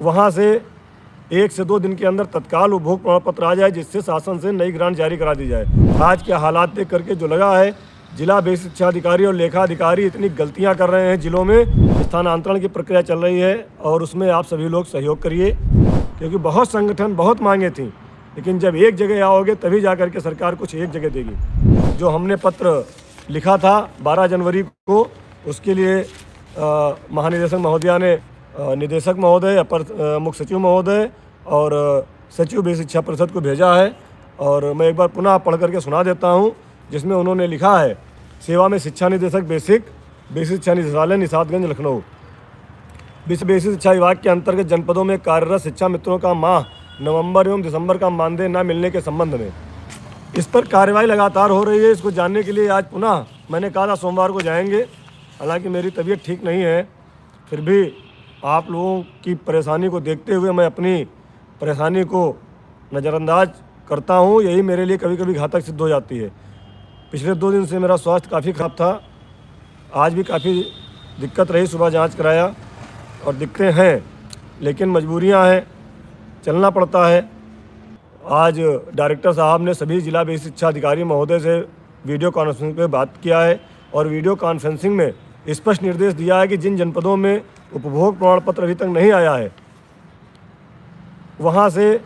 वहाँ से 1 से 2 दिन के अंदर तत्काल उपभोग प्रमाण पत्र आ जाए, जिससे शासन से नई ग्रांट जारी करा दी जाए। आज के हालात देख करके जो लगा है, जिला बेसिक शिक्षा अधिकारी और लेखा अधिकारी इतनी गलतियां कर रहे हैं जिलों में। स्थानांतरण की प्रक्रिया चल रही है और उसमें आप सभी लोग सहयोग करिए, क्योंकि बहुत संगठन बहुत मांगे थी, लेकिन जब एक जगह आओगे तभी जा करके सरकार कुछ एक जगह देगी। जो हमने पत्र लिखा था 12 जनवरी को, उसके लिए महानिदेशक महोदया ने निदेशक महोदय, अपर मुख्य सचिव महोदय और सचिव बेसिक शिक्षा परिषद को भेजा है। और मैं एक बार पुनः पढ़ करके सुना देता हूँ, जिसमें उन्होंने लिखा है, सेवा में शिक्षा निदेशक बेसिक शिक्षा निदेशालय निषादगंज लखनऊ। बेसिक शिक्षा विभाग के अंतर्गत जनपदों में कार्यरत शिक्षा मित्रों का माह नवंबर एवं दिसंबर का मानदेय न मिलने के संबंध में इस पर कार्यवाही लगातार हो रही है। इसको जानने के लिए आज पुनः मैंने कहा था सोमवार को जाएंगे, हालांकि मेरी तबीयत ठीक नहीं है, फिर भी आप लोगों की परेशानी को देखते हुए मैं अपनी परेशानी को नज़रअंदाज करता हूँ। यही मेरे लिए कभी कभी घातक सिद्ध हो जाती है। पिछले 2 दिन से मेरा स्वास्थ्य काफ़ी ख़राब था, आज भी काफ़ी दिक्कत रही। सुबह जांच कराया और दिक्कतें हैं, लेकिन मजबूरियां हैं, चलना पड़ता है। आज डायरेक्टर साहब ने सभी जिला बेसिक शिक्षा अधिकारी महोदय से वीडियो कॉन्फ्रेंसिंग पे बात किया है और वीडियो कॉन्फ्रेंसिंग में स्पष्ट निर्देश दिया है कि जिन जनपदों में उपभोग प्रमाण पत्र अभी तक नहीं आया है, वहाँ से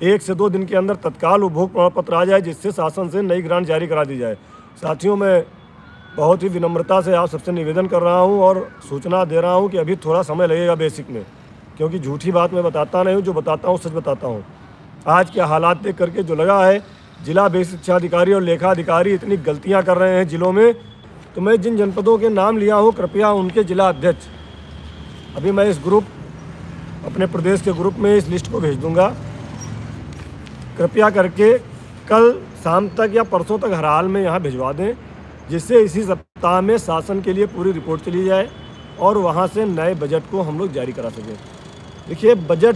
1 से 2 दिन के अंदर तत्काल उपभोग प्रमाण पत्र आ जाए, जिससे शासन से नई ग्रांट जारी करा दी जाए। साथियों, मैं बहुत ही विनम्रता से आप सबसे निवेदन कर रहा हूं और सूचना दे रहा हूं कि अभी थोड़ा समय लगेगा बेसिक में, क्योंकि झूठी बात मैं बताता नहीं हूं, जो बताता हूं सच बताता हूं। आज के हालात देख करके जो लगा है, जिला बेसिक शिक्षा अधिकारी और लेखा अधिकारी इतनी गलतियां कर रहे हैं जिलों में, तो मैं जिन जनपदों के नाम लिया हूँ, कृपया उनके जिला अध्यक्ष, अभी मैं इस ग्रुप, अपने प्रदेश के ग्रुप में इस लिस्ट को भेज दूँगा, कृपया करके कल शाम तक या परसों तक हर हाल में यहाँ भिजवा दें, जिससे इसी सप्ताह में शासन के लिए पूरी रिपोर्ट चली जाए और वहाँ से नए बजट को हम लोग जारी करा सकें। देखिए, बजट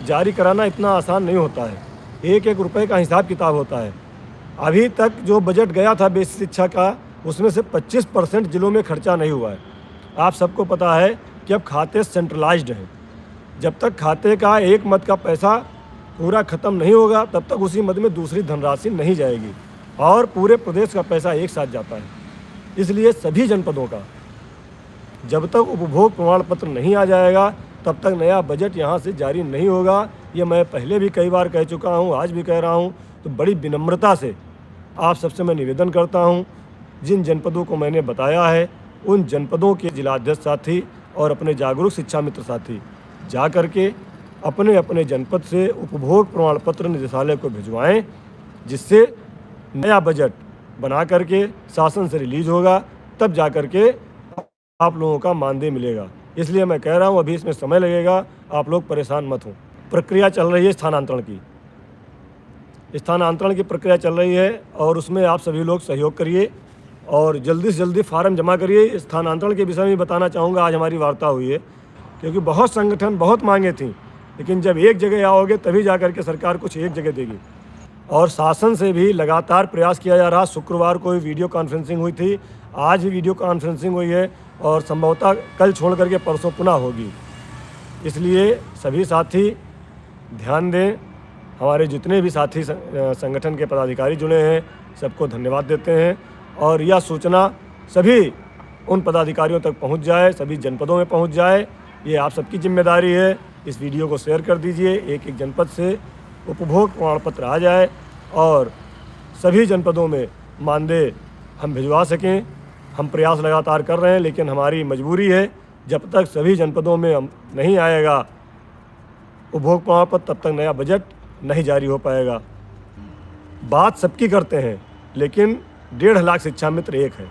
जारी कराना इतना आसान नहीं होता है, एक एक रुपए का हिसाब किताब होता है। अभी तक जो बजट गया था बेसिक शिक्षा का, उसमें से 25% जिलों में खर्चा नहीं हुआ है। आप सबको पता है कि अब खाते सेंट्रलाइज्ड हैं। जब तक खाते का एक मद का पैसा पूरा ख़त्म नहीं होगा, तब तक उसी मद में दूसरी धनराशि नहीं जाएगी और पूरे प्रदेश का पैसा एक साथ जाता है। इसलिए सभी जनपदों का जब तक उपभोग प्रमाण पत्र नहीं आ जाएगा, तब तक नया बजट यहाँ से जारी नहीं होगा। ये मैं पहले भी कई बार कह चुका हूँ, आज भी कह रहा हूँ। तो बड़ी विनम्रता से आप सबसे मैं निवेदन करता हूँ, जिन जनपदों को मैंने बताया है, उन जनपदों के जिलाध्यक्ष साथी और अपने जागरूक शिक्षा मित्र साथी जा करके अपने अपने जनपद से उपभोग प्रमाण पत्र निदेशालय को भिजवाएं, जिससे नया बजट बना करके शासन से रिलीज होगा, तब जा करके आप लोगों का मानदेय मिलेगा। इसलिए मैं कह रहा हूं, अभी इसमें समय लगेगा, आप लोग परेशान मत हो। प्रक्रिया चल रही है स्थानांतरण की प्रक्रिया चल रही है और उसमें आप सभी लोग सहयोग करिए और जल्दी से जल्दी फार्म जमा करिए। स्थानांतरण के विषय में बताना चाहूँगा, आज हमारी वार्ता हुई है, क्योंकि बहुत संगठन बहुत मांगे थी, लेकिन जब एक जगह आओगे तभी जा करके सरकार कुछ एक जगह देगी। और शासन से भी लगातार प्रयास किया जा रहा। शुक्रवार को वीडियो कॉन्फ्रेंसिंग हुई थी, आज भी वीडियो कॉन्फ्रेंसिंग हुई है और संभवतः कल छोड़ करके परसों पुनः होगी। इसलिए सभी साथी ध्यान दें। हमारे जितने भी साथी संगठन के पदाधिकारी जुड़े हैं, सबको धन्यवाद देते हैं और यह सूचना सभी उन पदाधिकारियों तक पहुंच जाए, सभी जनपदों में पहुंच जाए। ये आप सबकी जिम्मेदारी है। इस वीडियो को शेयर कर दीजिए, एक एक जनपद से उपभोग प्रमाण पत्र आ जाए और सभी जनपदों में मानदेय हम भिजवा सकें। हम प्रयास लगातार कर रहे हैं, लेकिन हमारी मजबूरी है, जब तक सभी जनपदों में हम नहीं आएगा उपभोग प्रमाण पत्र, तब तक नया बजट नहीं जारी हो पाएगा। बात सबकी करते हैं, लेकिन 1.5 लाख शिक्षा मित्र एक है।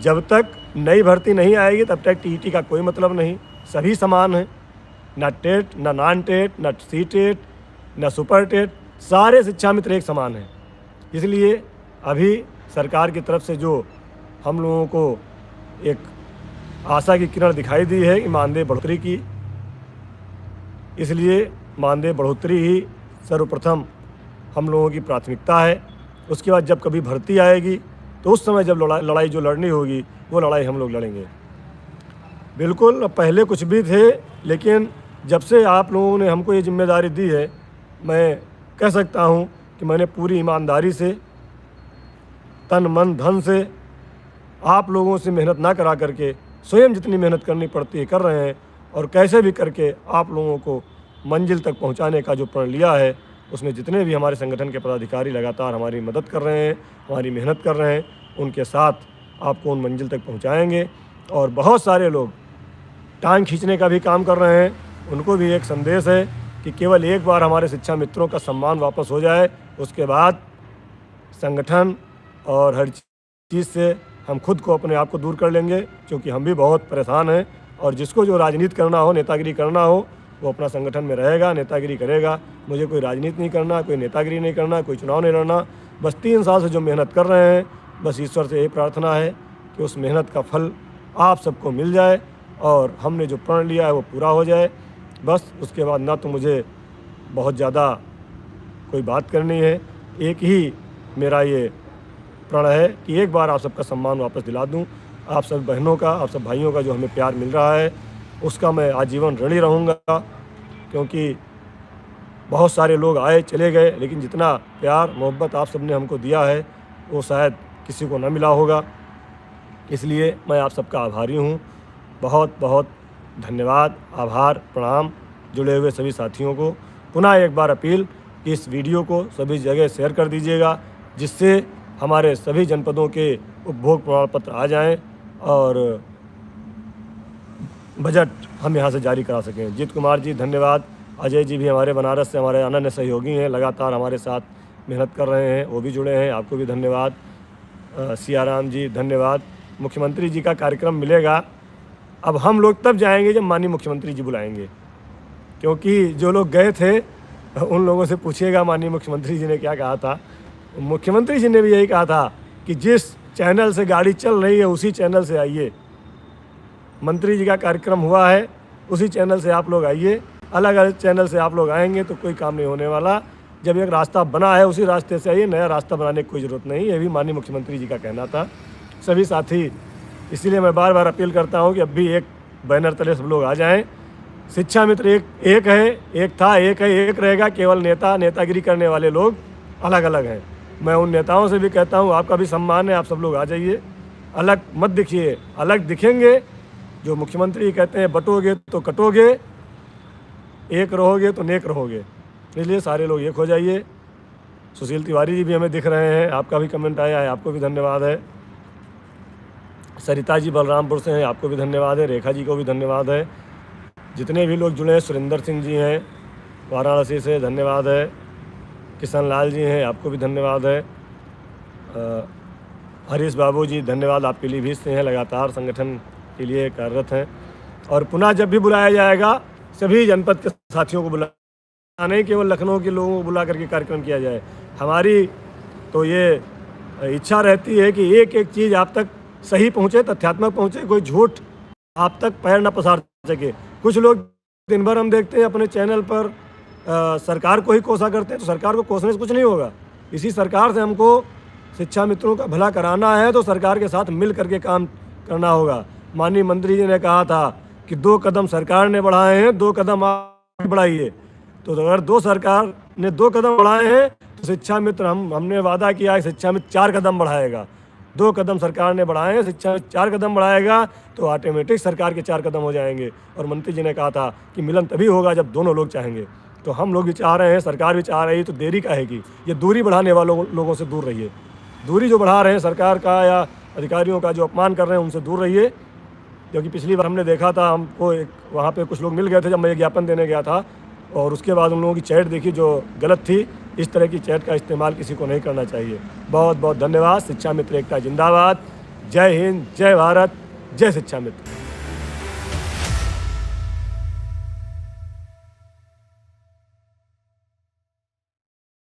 जब तक नई भर्ती नहीं आएगी, तब तक टीईटी का कोई मतलब नहीं। सभी समान हैं, ना टेट, ना नॉन टेट, ना सी टेट, ना सुपर टेट, सारे शिक्षा मित्र एक समान हैं। इसलिए अभी सरकार की तरफ से जो हम लोगों को एक आशा की किरण दिखाई दी है कि मानदेय बढ़ोतरी की, इसलिए मानदेय बढ़ोतरी ही सर्वप्रथम हम लोगों की प्राथमिकता है। उसके बाद जब कभी भर्ती आएगी, तो उस समय जब लड़ाई जो लड़नी होगी, वो लड़ाई हम लोग लड़ेंगे। बिल्कुल, पहले कुछ भी थे, लेकिन जब से आप लोगों ने हमको ये जिम्मेदारी दी है, मैं कह सकता हूँ कि मैंने पूरी ईमानदारी से, तन मन धन से, आप लोगों से मेहनत ना करा करके स्वयं जितनी मेहनत करनी पड़ती है कर रहे हैं, और कैसे भी करके आप लोगों को मंजिल तक पहुंचाने का जो प्रण लिया है, उसमें जितने भी हमारे संगठन के पदाधिकारी लगातार हमारी मदद कर रहे हैं, हमारी मेहनत कर रहे हैं, उनके साथ आपको उन मंजिल तक पहुंचाएंगे। और बहुत सारे लोग टांग खींचने का भी काम कर रहे हैं, उनको भी एक संदेश है कि केवल एक बार हमारे शिक्षा मित्रों का सम्मान वापस हो जाए, उसके बाद संगठन और हर चीज़ से हम खुद को अपने आप को दूर कर लेंगे, क्योंकि हम भी बहुत परेशान हैं। और जिसको जो राजनीति करना हो, नेतागिरी करना हो, वो अपना संगठन में रहेगा, नेतागिरी करेगा। मुझे कोई राजनीति नहीं करना, कोई नेतागिरी नहीं करना, कोई चुनाव नहीं लड़ना। बस 3 साल से जो मेहनत कर रहे हैं, बस ईश्वर से यही प्रार्थना है कि उस मेहनत का फल आप सबको मिल जाए और हमने जो प्रण लिया है वो पूरा हो जाए। बस उसके बाद ना तो मुझे बहुत ज़्यादा कोई बात करनी है, एक ही मेरा ये प्रण है कि एक बार आप सबका सम्मान वापस दिला दूं। आप सब बहनों का, आप सब भाइयों का जो हमें प्यार मिल रहा है, उसका मैं आजीवन ऋणी रहूँगा, क्योंकि बहुत सारे लोग आए चले गए, लेकिन जितना प्यार मोहब्बत आप सब ने हमको दिया है वो शायद किसी को न मिला होगा। इसलिए मैं आप सबका आभारी हूँ। बहुत बहुत धन्यवाद, आभार, प्रणाम जुड़े हुए सभी साथियों को। पुनः एक बार अपील कि इस वीडियो को सभी जगह शेयर कर दीजिएगा, जिससे हमारे सभी जनपदों के उपभोग प्रमाण पत्र आ जाएं और बजट हम यहाँ से जारी करा सकें। जीत कुमार जी धन्यवाद। अजय जी भी हमारे बनारस से हमारे अनन्य सहयोगी हैं, लगातार हमारे साथ मेहनत कर रहे हैं, वो भी जुड़े हैं, आपको भी धन्यवाद। सियाराम जी धन्यवाद। मुख्यमंत्री जी का कार्यक्रम मिलेगा, अब हम लोग तब जाएंगे जब माननीय मुख्यमंत्री जी बुलाएंगे, क्योंकि जो लोग गए थे उन लोगों से पूछिएगा माननीय मुख्यमंत्री जी ने क्या कहा था। मुख्यमंत्री जी ने भी यही कहा था कि जिस चैनल से गाड़ी चल रही है उसी चैनल से आइए। मंत्री जी का कार्यक्रम हुआ है, उसी चैनल से आप लोग आइए। अलग अलग चैनल से आप लोग आएंगे तो कोई काम नहीं होने वाला। जब एक रास्ता बना है उसी रास्ते से आइए, नया रास्ता बनाने की कोई ज़रूरत नहीं। ये भी माननीय मुख्यमंत्री जी का कहना था। सभी साथी, इसीलिए मैं बार बार अपील करता हूँ कि अब भी एक बैनर तले सब लोग आ जाएं। शिक्षा मित्र एक है, एक था, एक है, एक रहेगा। केवल नेतागिरी करने वाले लोग अलग अलग हैं। मैं उन नेताओं से भी कहता हूँ आपका भी सम्मान है, आप सब लोग आ जाइए, अलग मत दिखिए। अलग दिखेंगे, जो मुख्यमंत्री कहते हैं बटोगे तो कटोगे, एक रहोगे तो नेक रहोगे। इसलिए सारे लोग एक हो जाइए। सुशील तिवारी जी भी हमें दिख रहे हैं, आपका भी कमेंट आया है, आपको भी धन्यवाद है। सरिता जी बलरामपुर से हैं, आपको भी धन्यवाद है। रेखा जी को भी धन्यवाद है। जितने भी लोग जुड़े हैं, सुरेंद्र सिंह जी हैं वाराणसी से, धन्यवाद है। किशन लाल जी हैं, आपको भी धन्यवाद है। हरीश बाबू जी धन्यवाद, आप पीलीभीत से हैं, लगातार संगठन के लिए कार्यरत हैं। और पुनः जब भी बुलाया जाएगा सभी जनपद के साथियों को बुलाना, नहीं केवल लखनऊ के लोगों को बुला करके कार्यक्रम किया जाए। हमारी तो ये इच्छा रहती है कि एक एक चीज़ आप तक सही पहुँचे, तथ्यात्मक पहुँचे, कोई झूठ आप तक पैर न पसार सके। कुछ लोग दिन भर हम देखते हैं अपने चैनल पर सरकार को ही कोसा करते हैं, तो सरकार को कोसने से कुछ नहीं होगा। इसी सरकार से हमको शिक्षा मित्रों का भला कराना है, तो सरकार के साथ मिल करके काम करना होगा। माननीय मंत्री जी ने कहा था कि 2 कदम सरकार ने बढ़ाए हैं, 2 कदम आप बढ़ाइए। तो अगर सरकार ने 2 कदम बढ़ाए हैं तो शिक्षा मित्र हमने वादा किया है शिक्षा मित्र 4 कदम बढ़ाएगा। 2 कदम सरकार ने बढ़ाए हैं, शिक्षा मित्र 4 कदम बढ़ाएगा, तो ऑटोमेटिक सरकार के 4 कदम हो जाएंगे। और मंत्री जी ने कहा था कि मिलन तभी होगा जब दोनों लोग चाहेंगे। तो हम लोग भी चाह रहे हैं, सरकार भी चाह रही है, तो देरी काहेगी। ये दूरी बढ़ाने वालों लोगों से दूर रहिए। दूरी जो बढ़ा रहे हैं सरकार का या अधिकारियों का जो अपमान कर रहे हैं, उनसे दूर रहिए। क्योंकि पिछली बार हमने देखा था, हमको वहाँ पे कुछ लोग मिल गए थे जब मैं ज्ञापन देने गया था, और उसके बाद उन लोगों की चैट देखी जो गलत थी। इस तरह की चैट का इस्तेमाल किसी को नहीं करना चाहिए। बहुत बहुत धन्यवाद। शिक्षा मित्र एकता जिंदाबाद। जय हिंद, जय भारत, जय शिक्षा मित्र।